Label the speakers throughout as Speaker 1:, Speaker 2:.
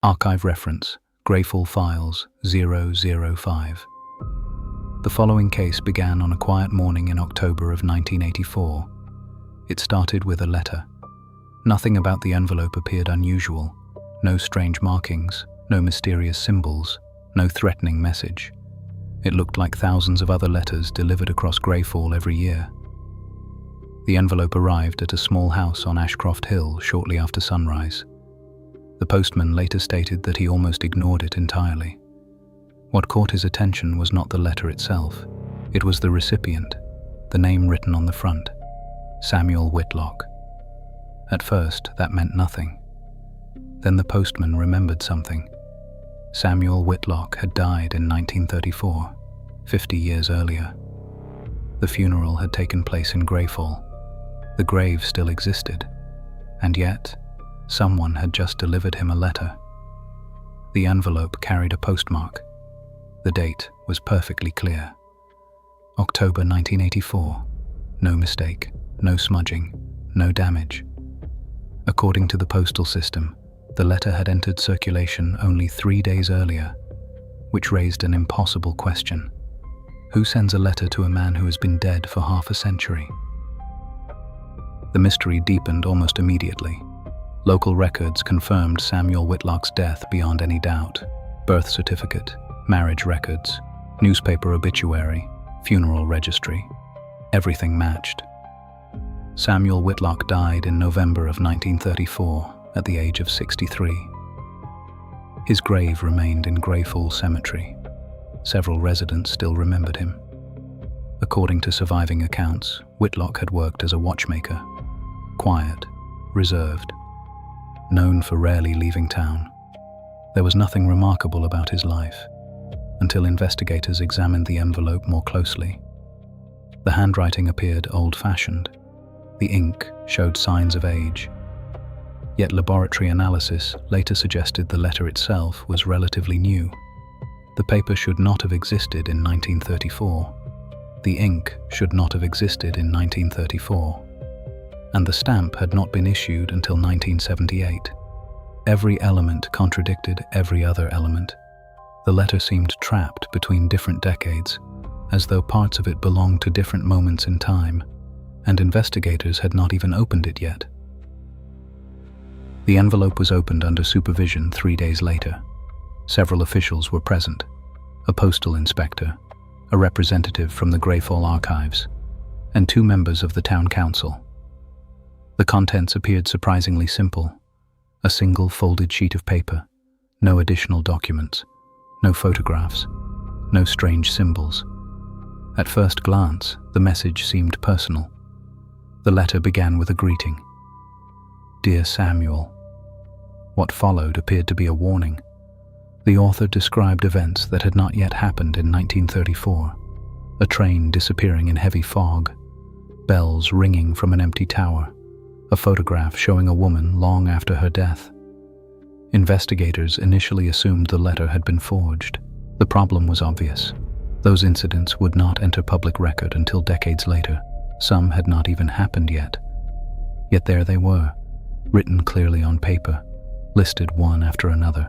Speaker 1: Archive reference, Greyfall Files 005. The following case began on a quiet morning in October of 1984. It started with a letter. Nothing about the envelope appeared unusual. No strange markings, no mysterious symbols, no threatening message. It looked like thousands of other letters delivered across Greyfall every year. The envelope arrived at a small house on Ashcroft Hill shortly after sunrise. The postman later stated that he almost ignored it entirely. What caught his attention was not the letter itself. It was the recipient, the name written on the front, Samuel Whitlock. At first, that meant nothing. Then the postman remembered something. Samuel Whitlock had died in 1934, 50 years earlier. The funeral had taken place in Greyfall. The grave still existed, and yet, someone had just delivered him a letter. The envelope carried a postmark. The date was perfectly clear. October 1984. No mistake, no smudging, no damage. According to the postal system, the letter had entered circulation only 3 days earlier, which raised an impossible question. Who sends a letter to a man who has been dead for half a century? The mystery deepened almost immediately. Local records confirmed Samuel Whitlock's death beyond any doubt. Birth certificate, marriage records, newspaper obituary, funeral registry. Everything matched. Samuel Whitlock died in November of 1934 at the age of 63. His grave remained in Greyfall Cemetery. Several residents still remembered him. According to surviving accounts, Whitlock had worked as a watchmaker. Quiet, reserved, known for rarely leaving town. There was nothing remarkable about his life, until investigators examined the envelope more closely. The handwriting appeared old-fashioned. The ink showed signs of age. Yet laboratory analysis later suggested the letter itself was relatively new. The paper should not have existed in 1934. The ink should not have existed in 1934. And the stamp had not been issued until 1978. Every element contradicted every other element. The letter seemed trapped between different decades, as though parts of it belonged to different moments in time, and investigators had not even opened it yet. The envelope was opened under supervision 3 days later. Several officials were present: a postal inspector, a representative from the Greyfall Archives, and 2 members of the town council. The contents appeared surprisingly simple. A single folded sheet of paper, no additional documents, no photographs, no strange symbols. At first glance, the message seemed personal. The letter began with a greeting. "Dear Samuel." What followed appeared to be a warning. The author described events that had not yet happened in 1934. A train disappearing in heavy fog, bells ringing from an empty tower, a photograph showing a woman long after her death. Investigators initially assumed the letter had been forged. The problem was obvious. Those incidents would not enter public record until decades later. Some had not even happened yet. Yet there they were, written clearly on paper, listed one after another,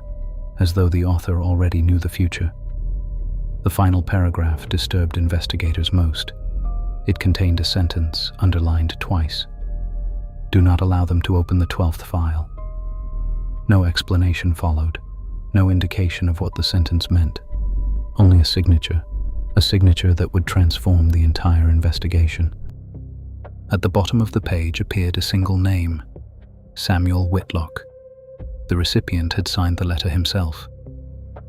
Speaker 1: as though the author already knew the future. The final paragraph disturbed investigators most. It contained a sentence underlined twice. "Do not allow them to open the 12th file." No explanation followed, no indication of what the sentence meant. Only a signature that would transform the entire investigation. At the bottom of the page appeared a single name: Samuel Whitlock. The recipient had signed the letter himself.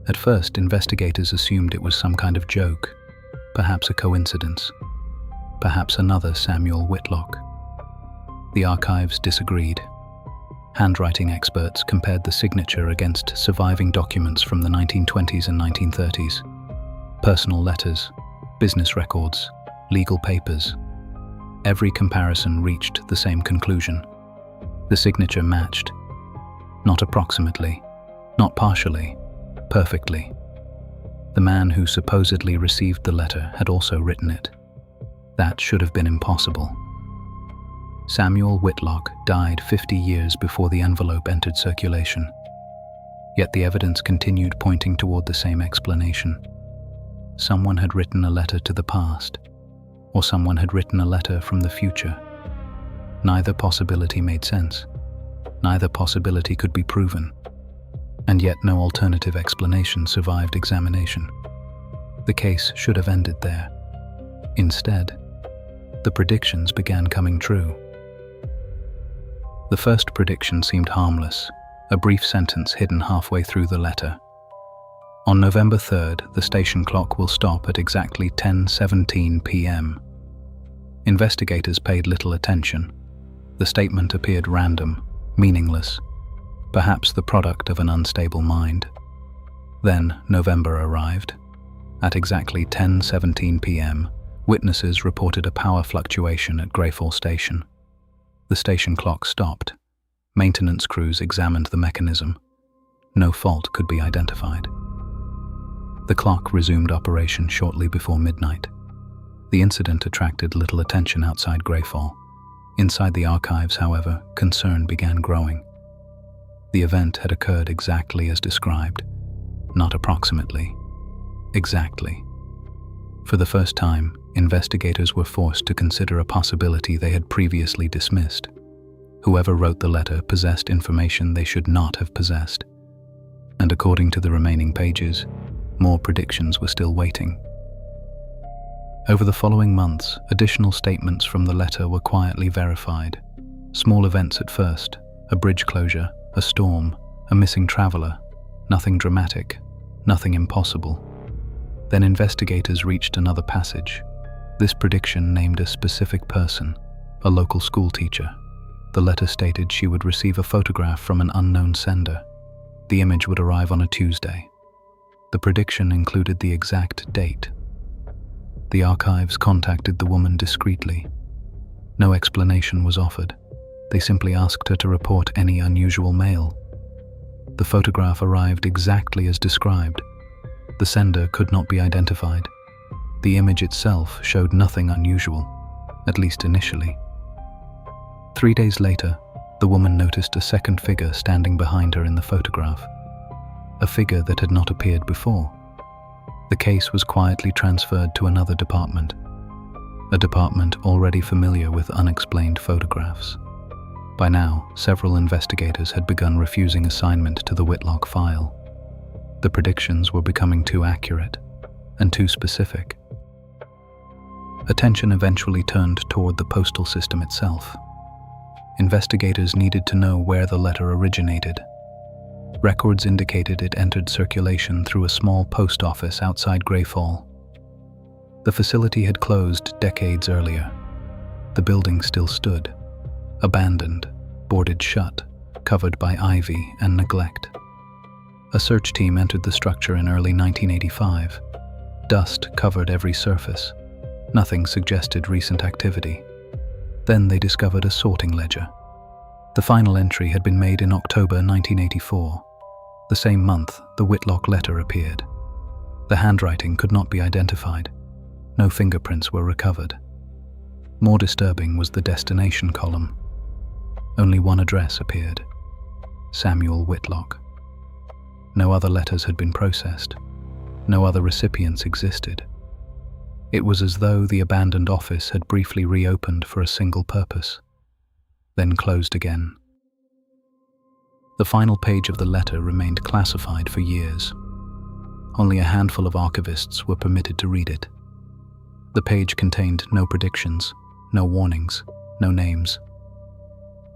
Speaker 1: At first, investigators assumed it was some kind of joke, perhaps a coincidence, perhaps another Samuel Whitlock. The archives disagreed. Handwriting experts compared the signature against surviving documents from the 1920s and 1930s. Personal letters, business records, legal papers. Every comparison reached the same conclusion. The signature matched. Not approximately, not partially, perfectly. The man who supposedly received the letter had also written it. That should have been impossible. Samuel Whitlock died 50 years before the envelope entered circulation. Yet the evidence continued pointing toward the same explanation. Someone had written a letter to the past, or someone had written a letter from the future. Neither possibility made sense. Neither possibility could be proven, and yet no alternative explanation survived examination. The case should have ended there. Instead, the predictions began coming true. The first prediction seemed harmless, a brief sentence hidden halfway through the letter. On November 3rd, the station clock will stop at exactly 10:17 p.m. Investigators paid little attention. The statement appeared random, meaningless, perhaps the product of an unstable mind. Then November arrived. At exactly 10:17 p.m., witnesses reported a power fluctuation at Greyfall Station. The station clock stopped. Maintenance crews examined the mechanism. No fault could be identified. The clock resumed operation shortly before midnight. The incident attracted little attention outside Greyfall. Inside the archives, however, concern began growing. The event had occurred exactly as described, not approximately, exactly. For the first time, investigators were forced to consider a possibility they had previously dismissed. Whoever wrote the letter possessed information they should not have possessed. And according to the remaining pages, more predictions were still waiting. Over the following months, additional statements from the letter were quietly verified. Small events at first, a bridge closure, a storm, a missing traveler, nothing dramatic, nothing impossible. Then investigators reached another passage. This prediction named a specific person, a local school teacher. The letter stated she would receive a photograph from an unknown sender. The image would arrive on a Tuesday. The prediction included the exact date. The archives contacted the woman discreetly. No explanation was offered. They simply asked her to report any unusual mail. The photograph arrived exactly as described. The sender could not be identified. The image itself showed nothing unusual, at least initially. 3 days later, the woman noticed a second figure standing behind her in the photograph, a figure that had not appeared before. The case was quietly transferred to another department, a department already familiar with unexplained photographs. By now, several investigators had begun refusing assignment to the Whitlock file. The predictions were becoming too accurate and too specific. Attention eventually turned toward the postal system itself. Investigators needed to know where the letter originated. Records indicated it entered circulation through a small post office outside Greyfall. The facility had closed decades earlier. The building still stood, abandoned, boarded shut, covered by ivy and neglect. A search team entered the structure in early 1985. Dust covered every surface. Nothing suggested recent activity. Then they discovered a sorting ledger. The final entry had been made in October 1984. The same month, the Whitlock letter appeared. The handwriting could not be identified. No fingerprints were recovered. More disturbing was the destination column. Only one address appeared: Samuel Whitlock. No other letters had been processed. No other recipients existed. It was as though the abandoned office had briefly reopened for a single purpose, then closed again. The final page of the letter remained classified for years. Only a handful of archivists were permitted to read it. The page contained no predictions, no warnings, no names.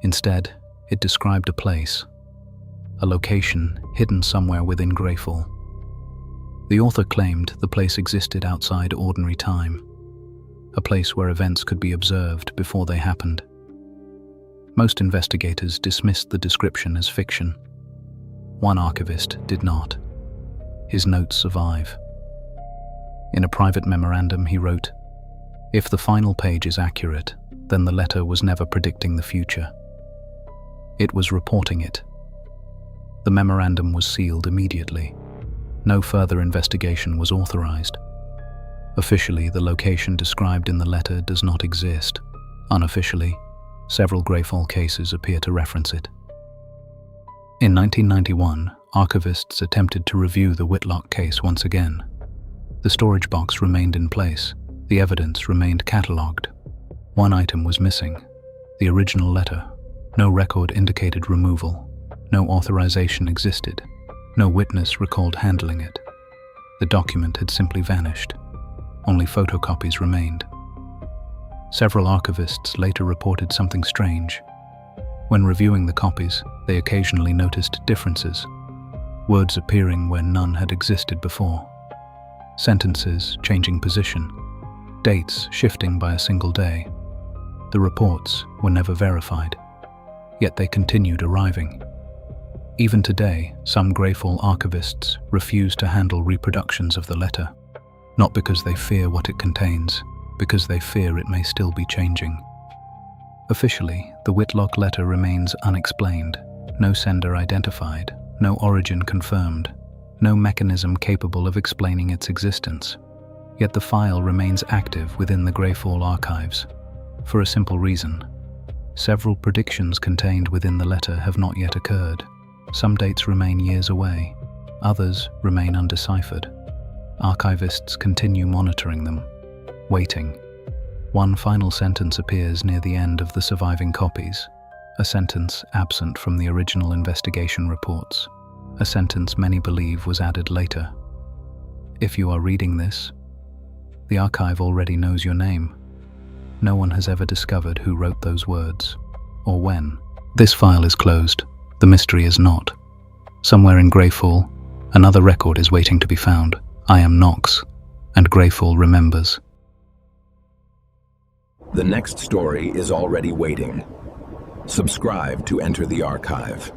Speaker 1: Instead, it described a place, a location hidden somewhere within Greyfall. The author claimed the place existed outside ordinary time, a place where events could be observed before they happened. Most investigators dismissed the description as fiction. One archivist did not. His notes survive. In a private memorandum, he wrote, "If the final page is accurate, then the letter was never predicting the future. It was reporting it." The memorandum was sealed immediately. No further investigation was authorized. Officially, the location described in the letter does not exist. Unofficially, several Greyfall cases appear to reference it. In 1991, archivists attempted to review the Whitlock case once again. The storage box remained in place. The evidence remained catalogued. One item was missing: the original letter. No record indicated removal. No authorization existed. No witness recalled handling it. The document had simply vanished. Only photocopies remained. Several archivists later reported something strange. When reviewing the copies, they occasionally noticed differences. Words appearing where none had existed before. Sentences changing position. Dates shifting by a single day. The reports were never verified, yet they continued arriving. Even today, some Greyfall archivists refuse to handle reproductions of the letter, not because they fear what it contains, because they fear it may still be changing. Officially, the Whitlock letter remains unexplained, no sender identified, no origin confirmed, no mechanism capable of explaining its existence. Yet the file remains active within the Greyfall Archives, for a simple reason. Several predictions contained within the letter have not yet occurred. Some dates remain years away, others remain undeciphered. Archivists continue monitoring them, waiting. One final sentence appears near the end of the surviving copies, a sentence absent from the original investigation reports, a sentence many believe was added later. If you are reading this, the archive already knows your name. No one has ever discovered who wrote those words, or when. This file is closed. The mystery is not. Somewhere in Greyfall, another record is waiting to be found. I am Knox, and Greyfall remembers.
Speaker 2: The next story is already waiting. Subscribe to enter the archive.